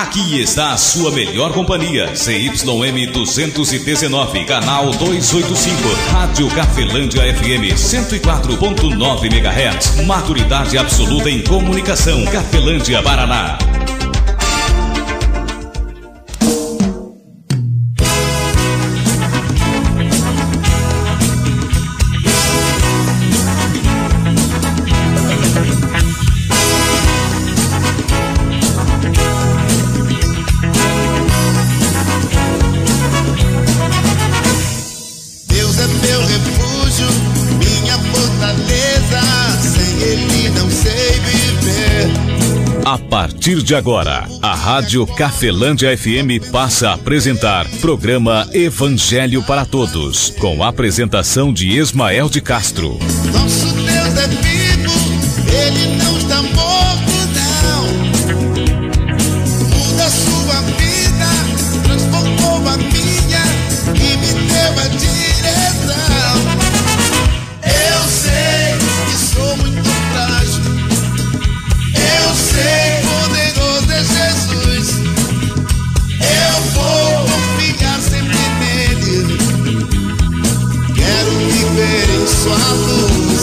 Aqui está a sua melhor companhia, CYM 219, canal 285, Rádio Cafelândia FM 104.9 MHz, maturidade absoluta em comunicação, Cafelândia, Paraná. A partir de agora, a Rádio Cafelândia FM passa a apresentar programa Evangelho para Todos, com a apresentação de Ismael de Castro. Nosso Deus é vivo, Ele não está morto, não. Muda sua vida, transformou a minha e me deu a direção. Eu sei que sou muito frágil, eu sei, poderoso é Jesus. Eu vou confiar sempre nele. Quero viver em sua luz.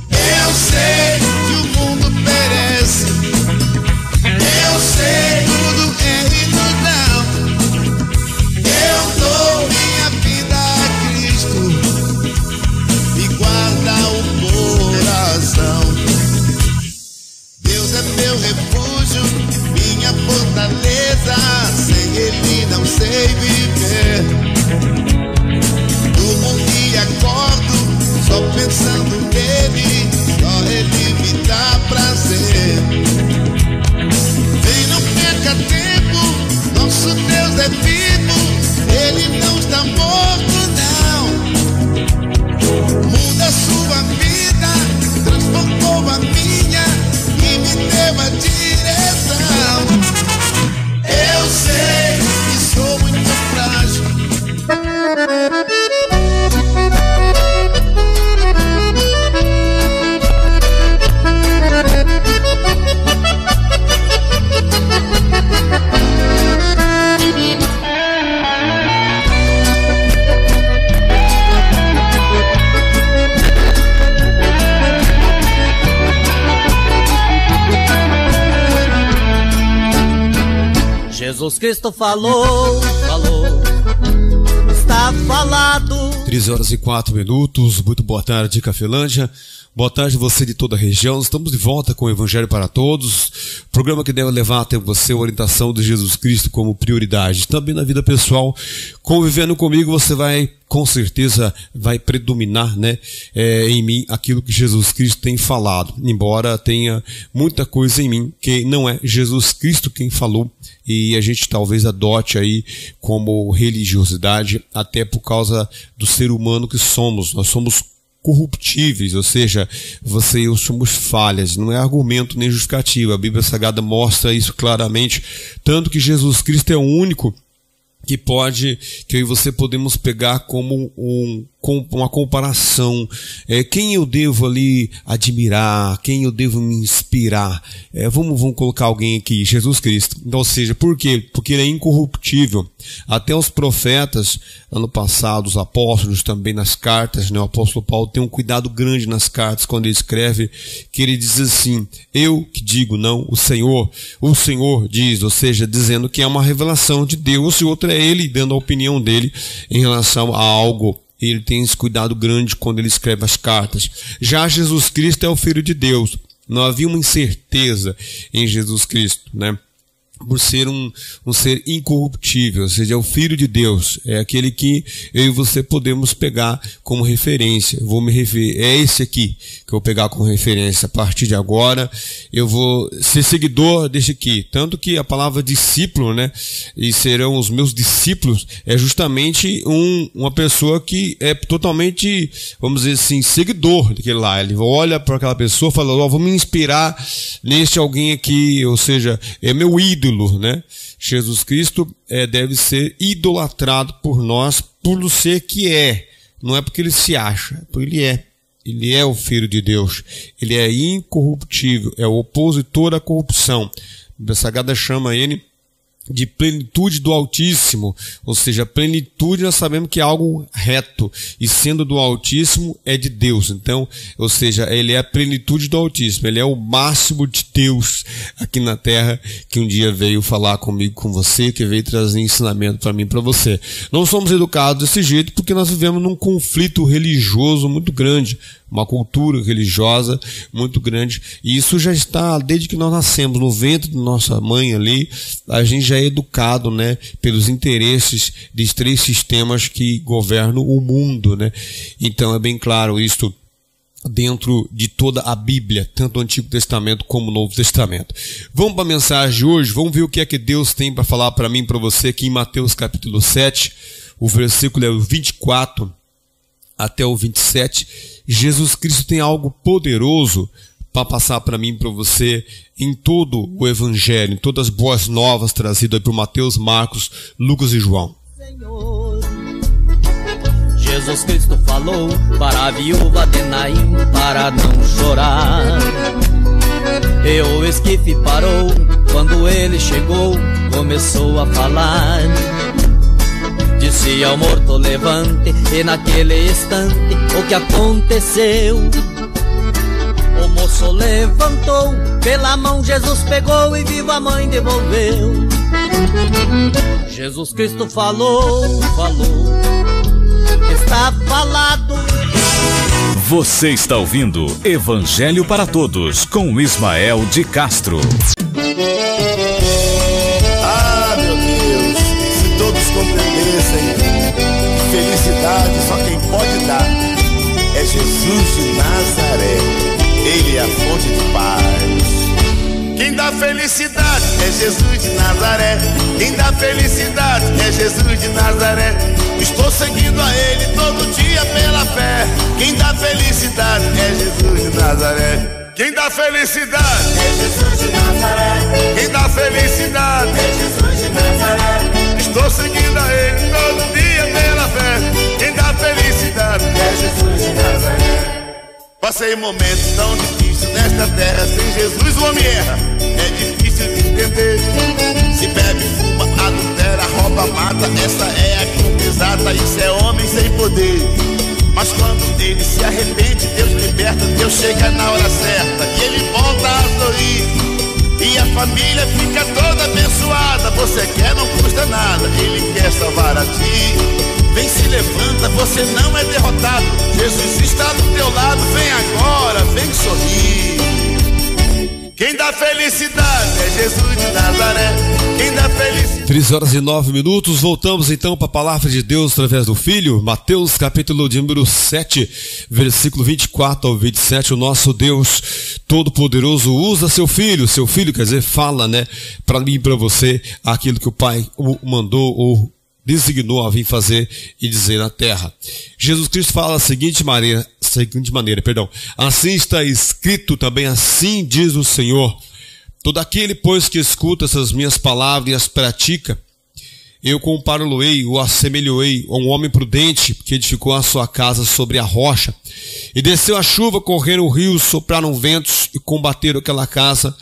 Eu sei que o mundo perece. Eu sei tudo é ilusão. Eu dou minha vida a Cristo e guarda o coração. Deus é meu refúgio, minha fortaleza, sem Ele não sei viver. Durmo e acordo, só pensando nele, só Ele me dá prazer. Vem, não perca tempo, nosso Deus é vivo, Ele não está morto, não. Muda sua vida, transformou a minha e me deu a direção. Eu sei que sou muito frágil. Jesus Cristo falou, está falado. 13h04, muito boa tarde, Cafelândia. Boa tarde você de toda a região. Estamos de volta com o Evangelho para Todos, programa que deve levar até você a orientação de Jesus Cristo como prioridade. Também na vida pessoal, convivendo comigo, você vai, com certeza, vai predominar, em mim aquilo que Jesus Cristo tem falado. Embora tenha muita coisa em mim que não é Jesus Cristo quem falou, e a gente talvez adote aí como religiosidade, até por causa do ser humano que somos. Nós somos corruptíveis, ou seja, você e eu somos falhas, não é argumento nem justificativa. A Bíblia Sagrada mostra isso claramente, tanto que Jesus Cristo é o único que eu e você podemos pegar como uma comparação. Quem eu devo ali admirar, quem eu devo me inspirar? Vamos colocar alguém aqui, Jesus Cristo. Então, ou seja, por quê? Porque ele é incorruptível. Até os profetas, ano passado, os apóstolos também nas cartas, o apóstolo Paulo tem um cuidado grande nas cartas quando ele escreve, que ele diz assim: eu que digo, não, o Senhor diz, ou seja, dizendo que é uma revelação de Deus, e outra é ele dando a opinião dele em relação a algo. Ele tem esse cuidado grande quando ele escreve as cartas. Já Jesus Cristo é o Filho de Deus. Não havia uma incerteza em Jesus Cristo, por ser um ser incorruptível, ou seja, é o Filho de Deus, é aquele que eu e você podemos pegar como referência. Vou me referir, é esse aqui que eu vou pegar como referência. A partir de agora, eu vou ser seguidor deste aqui. Tanto que a palavra discípulo, e serão os meus discípulos, é justamente uma pessoa que é totalmente, vamos dizer assim, seguidor daquele lá. Ele olha para aquela pessoa e fala: vou me inspirar neste alguém aqui, ou seja, é meu ídolo. Jesus Cristo deve ser idolatrado por nós por ser que é. Não é porque ele se acha, porque ele é. Ele é o Filho de Deus. Ele é incorruptível, é o opositor à corrupção. A Bíblia Sagrada chama ele de plenitude do Altíssimo, ou seja, plenitude nós sabemos que é algo reto, e sendo do Altíssimo é de Deus. Então, ou seja, ele é a plenitude do Altíssimo, ele é o máximo de Deus aqui na terra, que um dia veio falar comigo, com você, que veio trazer ensinamento para mim, para você. Não somos educados desse jeito porque nós vivemos num conflito religioso muito grande, uma cultura religiosa muito grande, e isso já está desde que nós nascemos no ventre de nossa mãe ali. A gente já é educado, né, pelos interesses dos três sistemas que governam o mundo, né? Então é bem claro isso dentro de toda a Bíblia, tanto o Antigo Testamento como o Novo Testamento. Vamos para a mensagem de hoje, vamos ver o que é que Deus tem para falar para mim e para você aqui em Mateus capítulo 7, o versículo é o 24 até o 27. Jesus Cristo tem algo poderoso para passar para mim e para você em todo o Evangelho, em todas as boas novas trazidas por Mateus, Marcos, Lucas e João. Senhor, Jesus Cristo falou para a viúva de Naim para não chorar. E o esquife parou quando ele chegou, começou a falar. Disse ao morto levante, e naquele instante o que aconteceu? O moço levantou, pela mão Jesus pegou e viva a mãe devolveu. Jesus Cristo falou, está falado. Você está ouvindo Evangelho para Todos com Ismael de Castro. Compreendessem que felicidade só quem pode dar é Jesus de Nazaré. Ele é a fonte de paz. Quem dá felicidade é Jesus de Nazaré. Quem dá felicidade é Jesus de Nazaré. Estou seguindo a Ele todo dia pela fé. Quem dá felicidade é Jesus de Nazaré. Quem dá felicidade é Jesus de Nazaré. Quem dá felicidade é Jesus de Nazaré. Estou seguindo a Ele todo dia pela fé. Quem dá felicidade é Jesus de Nazaré. Passei momentos tão difíceis nesta terra. Sem Jesus o homem erra, é difícil de entender. Se bebe, fuma, adultera, rouba, mata. Essa é a conta exata, isso é homem sem poder. Mas quando ele se arrepende, Deus liberta. Deus chega na hora certa e ele volta a sorrir. E a família fica toda abençoada. Você quer, não custa nada, Ele quer salvar a ti. Vem, se levanta, você não é derrotado. Jesus está do teu lado, vem agora, vem sorrir. Quem dá felicidade é Jesus de Nazaré. Quem dá felicidade... 3 horas e 9 minutos, voltamos então para a palavra de Deus através do Filho. Mateus capítulo de número 7, versículo 24 ao 27. O nosso Deus Todo-Poderoso usa seu Filho quer dizer, fala, né, para mim e para você aquilo que o Pai o mandou ou designou a vir fazer e dizer na terra. Jesus Cristo fala da seguinte maneira, assim está escrito também, assim diz o Senhor: todo aquele, pois, que escuta essas minhas palavras e as pratica, eu comparo-lo-ei, ou assemelho-ei a um homem prudente que edificou a sua casa sobre a rocha. E desceu a chuva, correram rios, sopraram ventos e combateram aquela casa,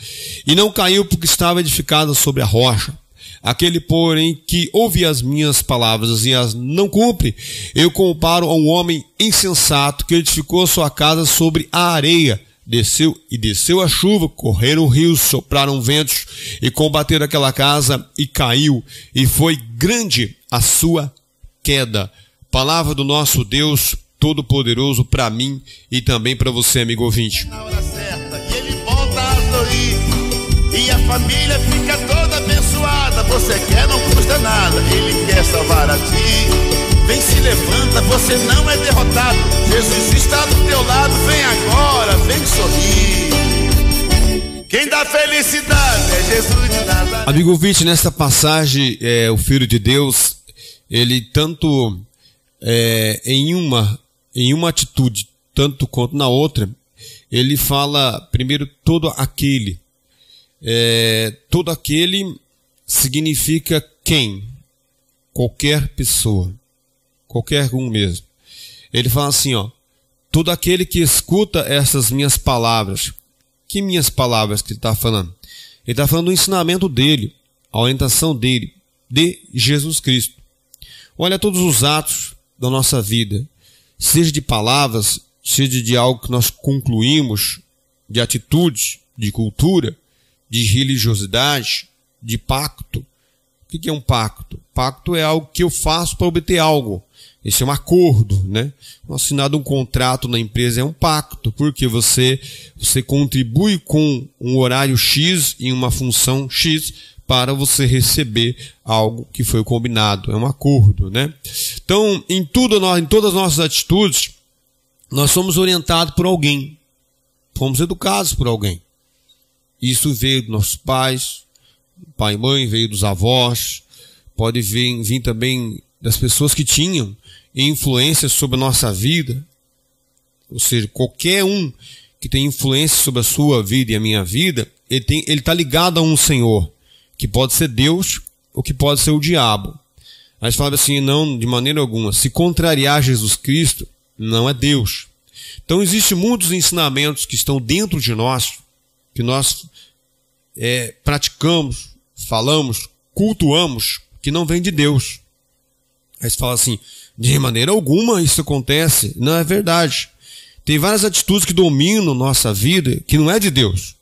e não caiu porque estava edificada sobre a rocha. Aquele, porém, que ouve as minhas palavras e as não cumpre, eu comparo a um homem insensato que edificou a sua casa sobre a areia. Desceu a chuva, correram rios, sopraram ventos e combateram aquela casa, e caiu, e foi grande a sua queda. Palavra do nosso Deus Todo-Poderoso para mim e também para você, amigo ouvinte. Na hora certa, e ele volta a sorrir, e a família fica toda abençoada. Você quer, não custa nada, Ele quer salvar a ti. Vem, se levanta, você não é derrotado. Jesus está do teu lado, vem agora, vem sorrir. Quem dá felicidade é Jesus de Nazaré. Amigo ouvinte, nesta passagem, o Filho de Deus, ele tanto em uma atitude, tanto quanto na outra, ele fala primeiro todo aquele. Todo aquele significa quem? Qualquer pessoa. Qualquer um mesmo. Ele fala assim, todo aquele que escuta essas minhas palavras. Que minhas palavras que ele está falando? Ele está falando do ensinamento dele, a orientação dele, de Jesus Cristo. Olha todos os atos da nossa vida, seja de palavras, seja de algo que nós concluímos, de atitudes, de cultura, de religiosidade, de pacto. O que é um pacto? Pacto é algo que eu faço para obter algo. Esse é um acordo, né? Assinado um contrato na empresa é um pacto, porque você contribui com um horário X em uma função X para você receber algo que foi combinado. É um acordo, né? Então, em todas as nossas atitudes, nós somos orientados por alguém. Fomos educados por alguém. Isso veio dos nossos pais, pai e mãe, veio dos avós, pode vir também das pessoas que tinham influência sobre a nossa vida. Ou seja, qualquer um que tem influência sobre a sua vida e a minha vida, ele está ligado a um Senhor, que pode ser Deus ou que pode ser o diabo. Aí você fala assim, não, de maneira alguma. Se contrariar Jesus Cristo, não é Deus. Então existem muitos ensinamentos que estão dentro de nós, que nós praticamos, falamos, cultuamos, que não vem de Deus. Aí você fala assim, de maneira alguma isso acontece. Não é verdade. Tem várias atitudes que dominam nossa vida que não é de Deus.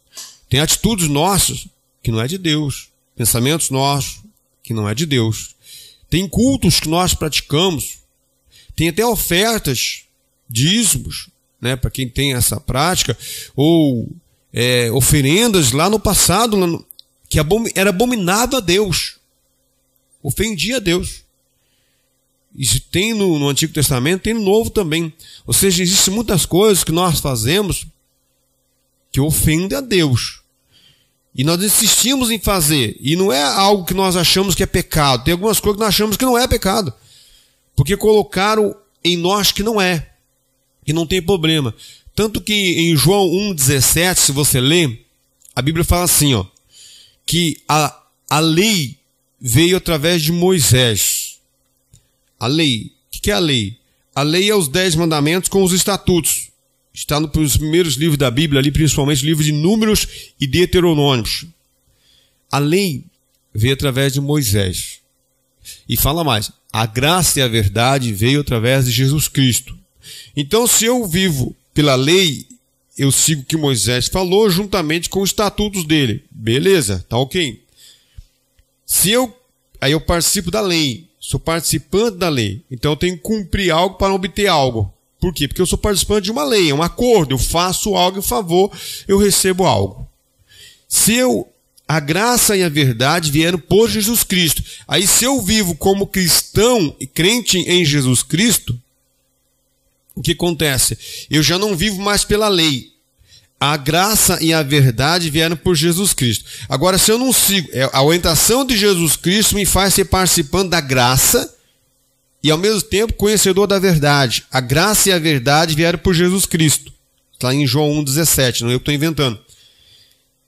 Tem atitudes nossas que não é de Deus. Pensamentos nossos que não é de Deus. Tem cultos que nós praticamos. Tem até ofertas, dízimos, né, para quem tem essa prática, ou oferendas lá no passado, que era abominável a Deus. Ofendia a Deus. Isso tem no Antigo Testamento, tem no Novo também. Ou seja, existem muitas coisas que nós fazemos que ofendem a Deus. E nós insistimos em fazer. E não é algo que nós achamos que é pecado. Tem algumas coisas que nós achamos que não é pecado. Porque colocaram em nós que não é. Que não tem problema. Tanto que em João 1,17, se você ler, a Bíblia fala assim, ó, que a lei veio através de Moisés. A lei. O que é a lei? A lei é os 10 mandamentos com os estatutos. Está nos primeiros livros da Bíblia, ali principalmente livros de Números e Deuteronômios. A lei veio através de Moisés. E fala mais, a graça e a verdade veio através de Jesus Cristo. Então, se eu vivo pela lei, eu sigo o que Moisés falou juntamente com os estatutos dele. Beleza, tá ok. Aí eu participo da lei, sou participante da lei. Então eu tenho que cumprir algo para obter algo. Por quê? Porque eu sou participante de uma lei, é um acordo. Eu faço algo em favor, eu recebo algo. A graça e a verdade vieram por Jesus Cristo. Aí se eu vivo como cristão e crente em Jesus Cristo, o que acontece? Eu já não vivo mais pela lei. A graça e a verdade vieram por Jesus Cristo. Agora, se eu não sigo, a orientação de Jesus Cristo me faz ser participante da graça e, ao mesmo tempo, conhecedor da verdade. A graça e a verdade vieram por Jesus Cristo. Está em João 1,17, não é eu que estou inventando.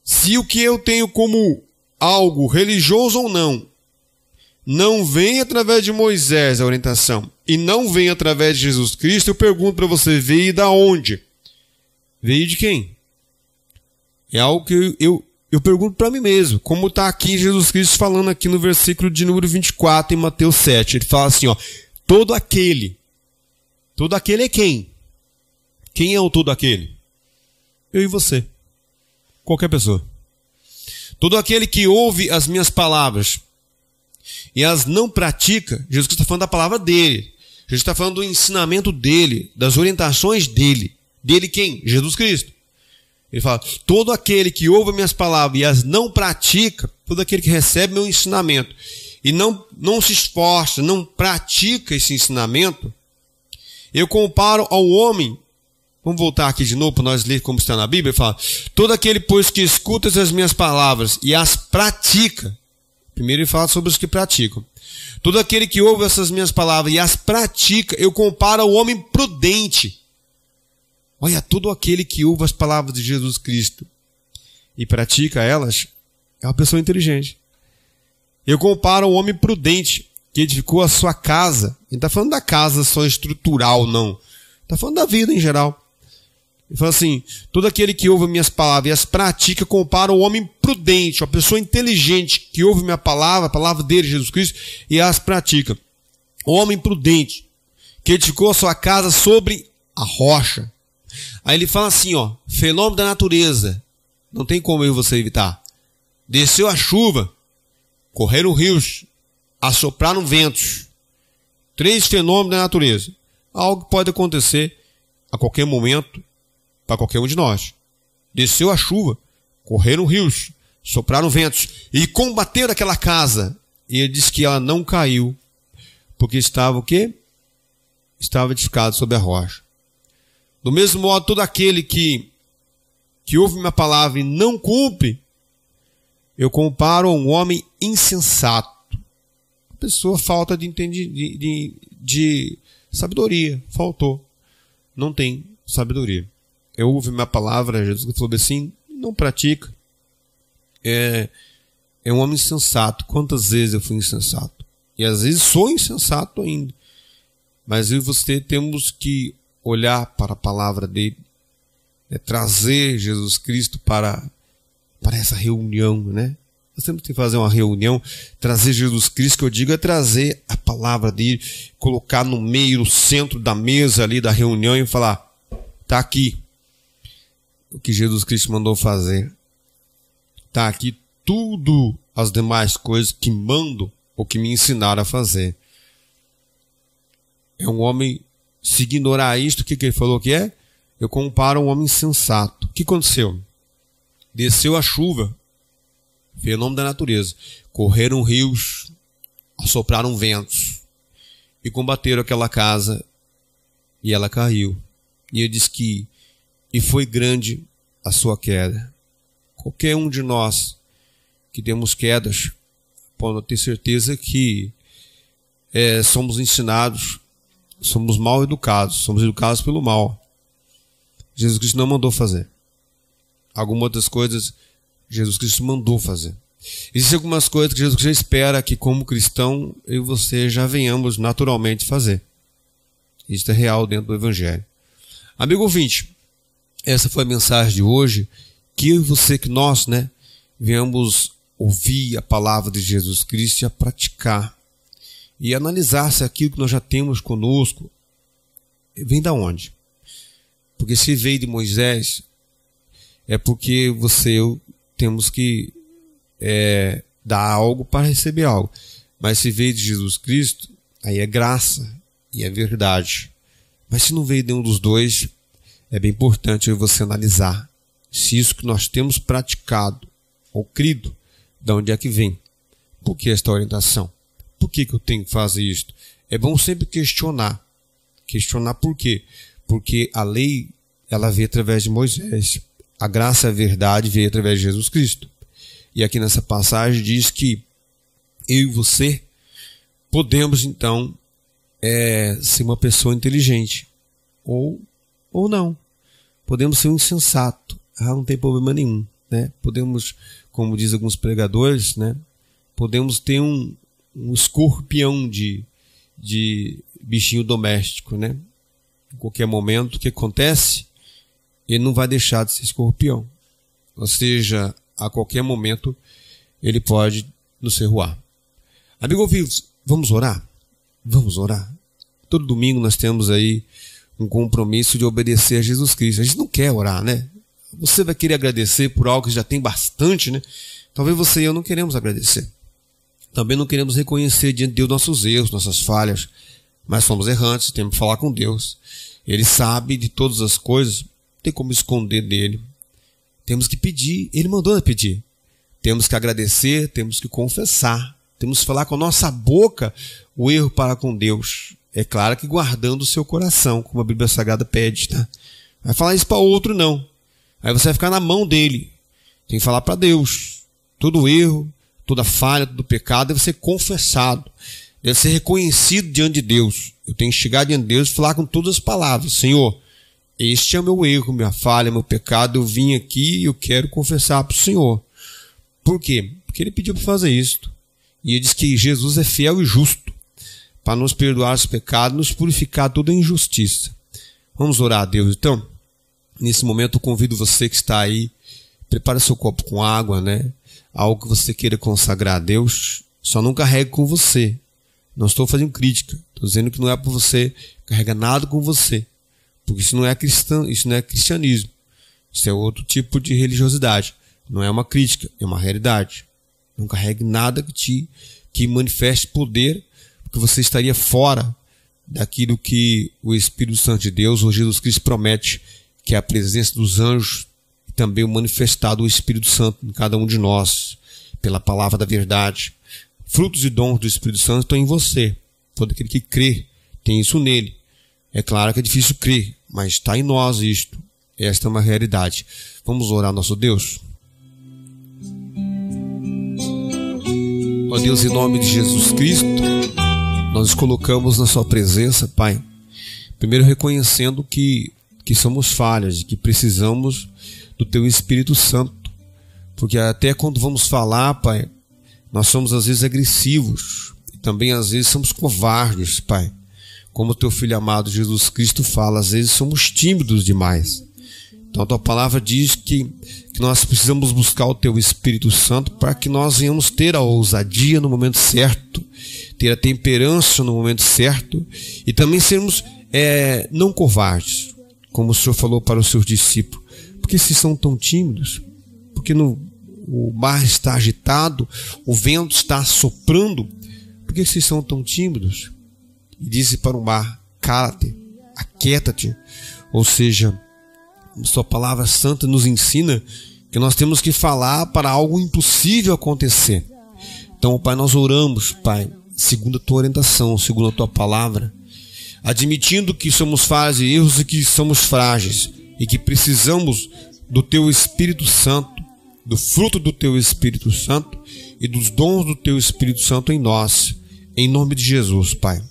Se o que eu tenho como algo religioso ou não vem através de Moisés, a orientação, e não vem através de Jesus Cristo, eu pergunto para você, veio da onde? Veio de quem? É algo que eu pergunto para mim mesmo. Como está aqui Jesus Cristo falando aqui no versículo de número 24 em Mateus 7. Ele fala assim, ó, todo aquele é quem? Quem é o todo aquele? Eu e você. Qualquer pessoa. Todo aquele que ouve as minhas palavras e as não pratica, Jesus Cristo está falando da palavra dele. Jesus está falando do ensinamento dele, das orientações dele. Dele quem? Jesus Cristo. Ele fala, todo aquele que ouve minhas palavras e as não pratica, todo aquele que recebe meu ensinamento e não se esforça, não pratica esse ensinamento, eu comparo ao homem. Vamos voltar aqui de novo para nós ler como está na Bíblia. Ele fala, todo aquele, pois, que escuta as minhas palavras e as pratica. Primeiro ele fala sobre os que praticam. Todo aquele que ouve essas minhas palavras e as pratica, eu comparo ao homem prudente. Olha, todo aquele que ouve as palavras de Jesus Cristo e pratica elas, é uma pessoa inteligente. Eu comparo ao homem prudente, que edificou a sua casa. Ele não está falando da casa só estrutural, não. Está falando da vida em geral. Ele fala assim: todo aquele que ouve minhas palavras e as pratica compara o homem prudente, a pessoa inteligente que ouve minha palavra, a palavra dele, Jesus Cristo, e as pratica. O homem prudente que edificou a sua casa sobre a rocha. Aí ele fala assim, ó, fenômeno da natureza, não tem como eu e você evitar. Desceu a chuva, correram rios, assopraram ventos. 3 fenômenos da natureza. Algo que pode acontecer a qualquer momento para qualquer um de nós. Desceu a chuva, correram rios, sopraram ventos e combateram aquela casa. E ele diz que ela não caiu, porque estava o quê? Estava edificado sobre a rocha. Do mesmo modo, todo aquele que ouve minha palavra e não cumpre, eu comparo a um homem insensato. A pessoa falta de sabedoria, faltou. Não tem sabedoria. Eu ouvi minha palavra, Jesus falou assim, não pratica. É um homem insensato. Quantas vezes eu fui insensato? E às vezes sou insensato ainda. Mas eu e você temos que olhar para a palavra dele, trazer Jesus Cristo para essa reunião, né? Nós temos que fazer uma reunião, trazer Jesus Cristo, que eu digo é trazer a palavra dele, colocar no meio, no centro da mesa ali da reunião e falar, tá aqui o que Jesus Cristo mandou fazer. Tá aqui tudo as demais coisas que mando ou que me ensinaram a fazer. É um homem, se ignorar isto, o que ele falou que é? Eu comparo a um homem insensato. O que aconteceu? Desceu a chuva, fenômeno da natureza. Correram rios, assopraram ventos e combateram aquela casa e ela caiu. E ele diz que e foi grande a sua queda. Qualquer um de nós que temos quedas, pode ter certeza que somos ensinados, somos mal educados, somos educados pelo mal. Jesus Cristo não mandou fazer. Algumas outras coisas Jesus Cristo mandou fazer. Existem algumas coisas que Jesus Cristo espera que, como cristão, eu e você já venhamos naturalmente fazer. Isso é real dentro do Evangelho. Amigo ouvinte, essa foi a mensagem de hoje, que eu e você, que nós, venhamos ouvir a palavra de Jesus Cristo e a praticar. E analisar se aquilo que nós já temos conosco vem da onde. Porque se veio de Moisés, é porque você e eu temos que dar algo para receber algo. Mas se veio de Jesus Cristo, aí é graça e é verdade. Mas se não veio de nenhum dos dois, é bem importante você analisar se isso que nós temos praticado ou crido, de onde é que vem. Por que esta orientação? Por que eu tenho que fazer isto? É bom sempre questionar. Questionar por quê? Porque a lei, ela veio através de Moisés. A graça e a verdade veio através de Jesus Cristo. E aqui nessa passagem diz que eu e você podemos, então, ser uma pessoa inteligente. Ou não. Podemos ser um insensato. Não tem problema nenhum. Podemos, como diz alguns pregadores, podemos ter um escorpião de bichinho doméstico. Em qualquer momento, o que acontece? Ele não vai deixar de ser escorpião. Ou seja, a qualquer momento, ele pode nos serruar. Amigo ouvintes, vamos orar? Vamos orar. Todo domingo nós temos aí um compromisso de obedecer a Jesus Cristo. A gente não quer orar, Você vai querer agradecer por algo que já tem bastante, Talvez você e eu não queremos agradecer. Também não queremos reconhecer diante de Deus nossos erros, nossas falhas. Mas somos errantes, temos que falar com Deus. Ele sabe de todas as coisas, não tem como esconder dele. Temos que pedir, ele mandou pedir. Temos que agradecer, temos que confessar. Temos que falar com a nossa boca o erro para com Deus. É claro que guardando o seu coração, como a Bíblia Sagrada pede, tá? Vai falar isso para outro, não. Aí você vai ficar na mão dele. Tem que falar para Deus. Todo erro, toda falha, todo pecado deve ser confessado. Deve ser reconhecido diante de Deus. Eu tenho que chegar diante de Deus e falar com todas as palavras. Senhor, este é o meu erro, minha falha, meu pecado. Eu vim aqui e eu quero confessar para o Senhor. Por quê? Porque ele pediu para fazer isso. E ele diz que Jesus é fiel e justo para nos perdoar os pecados, nos purificar toda injustiça. Vamos orar a Deus então? Nesse momento eu convido você que está aí, prepare seu copo com água, né? Algo que você queira consagrar a Deus, só não carregue com você. Não estou fazendo crítica, estou dizendo que não é para você carregar nada com você, porque isso não é cristão, isso não é cristianismo, isso é outro tipo de religiosidade. Não é uma crítica, é uma realidade. Não carregue nada que manifeste poder, porque você estaria fora daquilo que o Espírito Santo de Deus, ou Jesus Cristo, promete, que é a presença dos anjos e também o manifestado do Espírito Santo em cada um de nós, pela palavra da verdade. Frutos e dons do Espírito Santo estão em você. Todo aquele que crê tem isso nele. É claro que é difícil crer, mas está em nós isto. Esta é uma realidade. Vamos orar ao nosso Deus? Ó Deus, em nome de Jesus Cristo, nós nos colocamos na sua presença, Pai. Primeiro reconhecendo que somos falhas, que precisamos do Teu Espírito Santo. Porque até quando vamos falar, Pai, nós somos às vezes agressivos. E também às vezes somos covardes, Pai. Como o Teu Filho amado Jesus Cristo fala, às vezes somos tímidos demais. Então a Tua palavra diz que nós precisamos buscar o Teu Espírito Santo para que nós venhamos ter a ousadia no momento certo, ter a temperança no momento certo e também sermos não covardes, como o Senhor falou para os seus discípulos. Por que vocês são tão tímidos? Porque o mar está agitado, o vento está soprando. Por que vocês são tão tímidos? E disse para o mar: cala-te, aquieta-te. Ou seja, Sua palavra santa nos ensina que nós temos que falar para algo impossível acontecer. Então, Pai, nós oramos, Pai, segundo a Tua orientação, segundo a Tua palavra, admitindo que somos falhos e erros e que somos frágeis e que precisamos do Teu Espírito Santo, do fruto do Teu Espírito Santo e dos dons do Teu Espírito Santo em nós. Em nome de Jesus, Pai,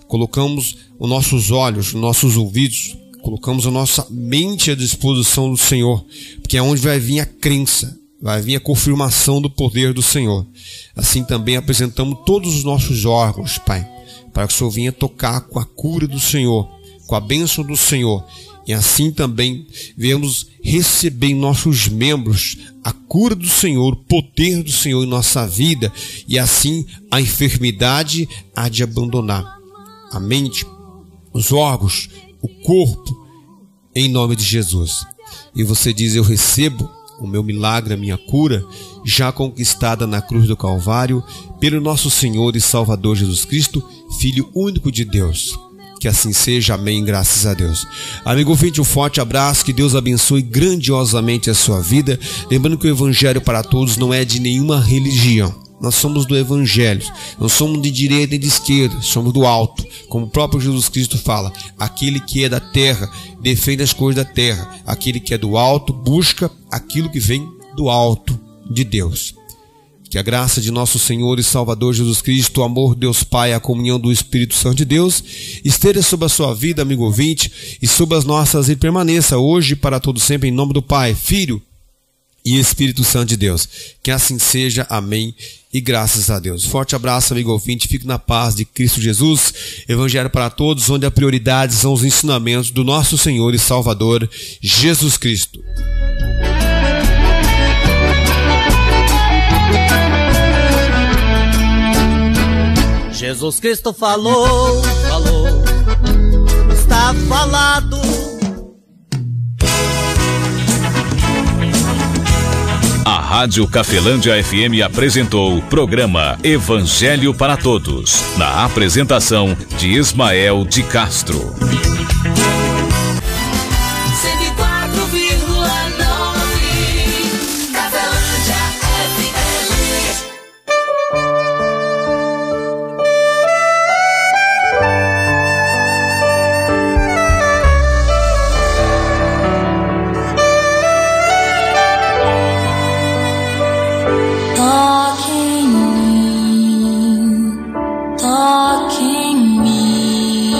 colocamos os nossos olhos, os nossos ouvidos, colocamos a nossa mente à disposição do Senhor, porque é onde vai vir a crença, vai vir a confirmação do poder do Senhor. Assim também apresentamos todos os nossos órgãos, Pai, para que o Senhor venha tocar com a cura do Senhor, com a bênção do Senhor, e assim também venhamos receber em nossos membros a cura do Senhor, o poder do Senhor em nossa vida, e assim a enfermidade há de abandonar a mente, os órgãos, o corpo, em nome de Jesus. E você diz: eu recebo o meu milagre, a minha cura, já conquistada na cruz do Calvário, pelo nosso Senhor e Salvador Jesus Cristo, Filho único de Deus. Que assim seja, amém, graças a Deus. Amigo ouvinte, um forte abraço, que Deus abençoe grandiosamente a sua vida. Lembrando que o Evangelho para todos não é de nenhuma religião. Nós somos do Evangelho, não somos de direita e de esquerda, somos do alto. Como o próprio Jesus Cristo fala: aquele que é da terra defende as coisas da terra, aquele que é do alto busca aquilo que vem do alto de Deus. Que a graça de nosso Senhor e Salvador Jesus Cristo, o amor de Deus Pai, a comunhão do Espírito Santo de Deus, esteja sobre a sua vida, amigo ouvinte, e sobre as nossas, e permaneça hoje e para todo sempre, em nome do Pai, Filho e Espírito Santo de Deus. Que assim seja, amém, e graças a Deus. Forte abraço, amigo ouvinte, fique na paz de Cristo Jesus. Evangelho para todos, onde a prioridade são os ensinamentos do nosso Senhor e Salvador Jesus Cristo. Jesus Cristo falou, está falado. A Rádio Cafelândia FM apresentou o programa Evangelho para Todos, na apresentação de Ismael de Castro. Toque em mim,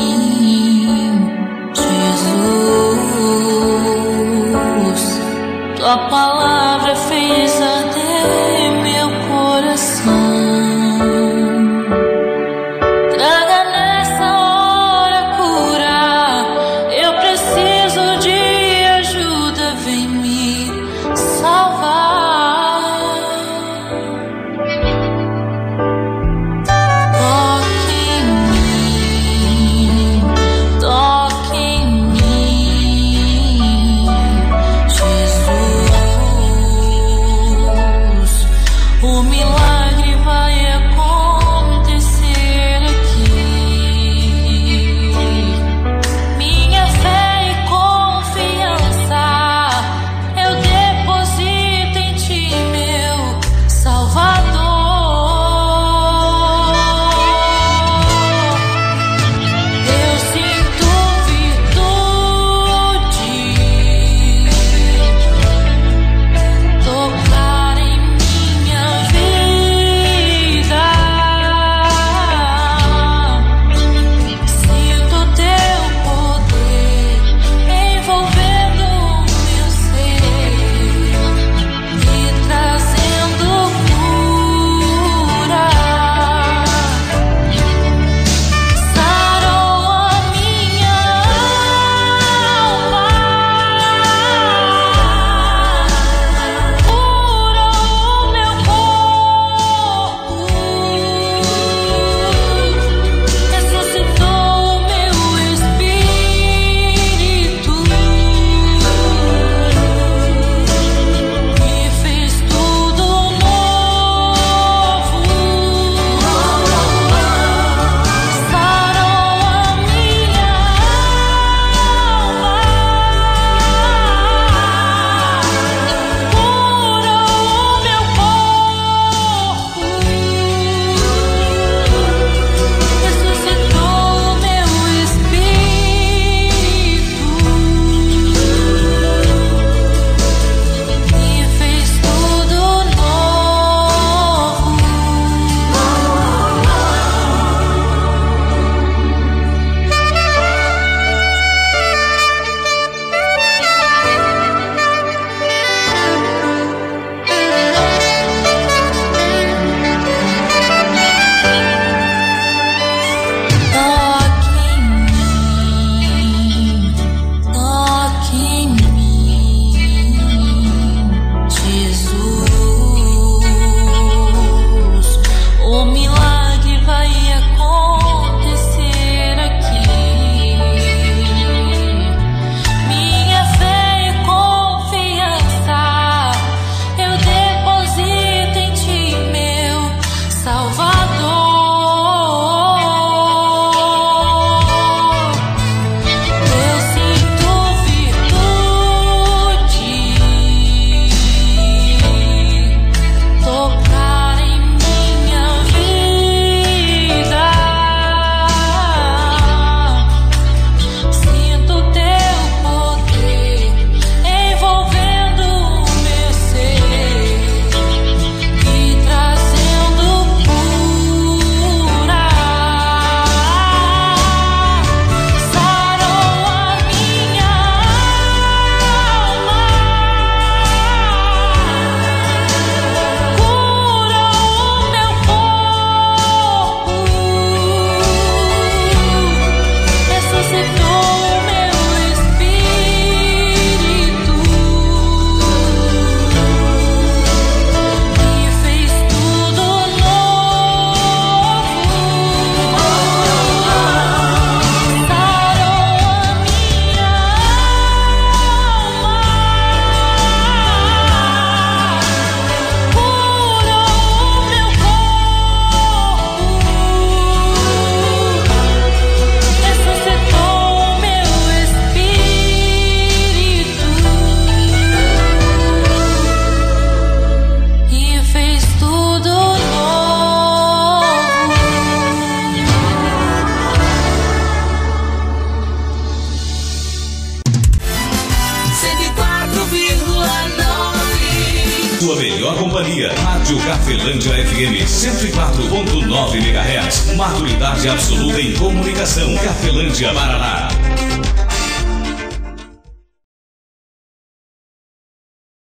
companhia. Rádio Cafelândia FM 104.9 MHz. Maturidade absoluta em comunicação. Cafelândia, Paraná.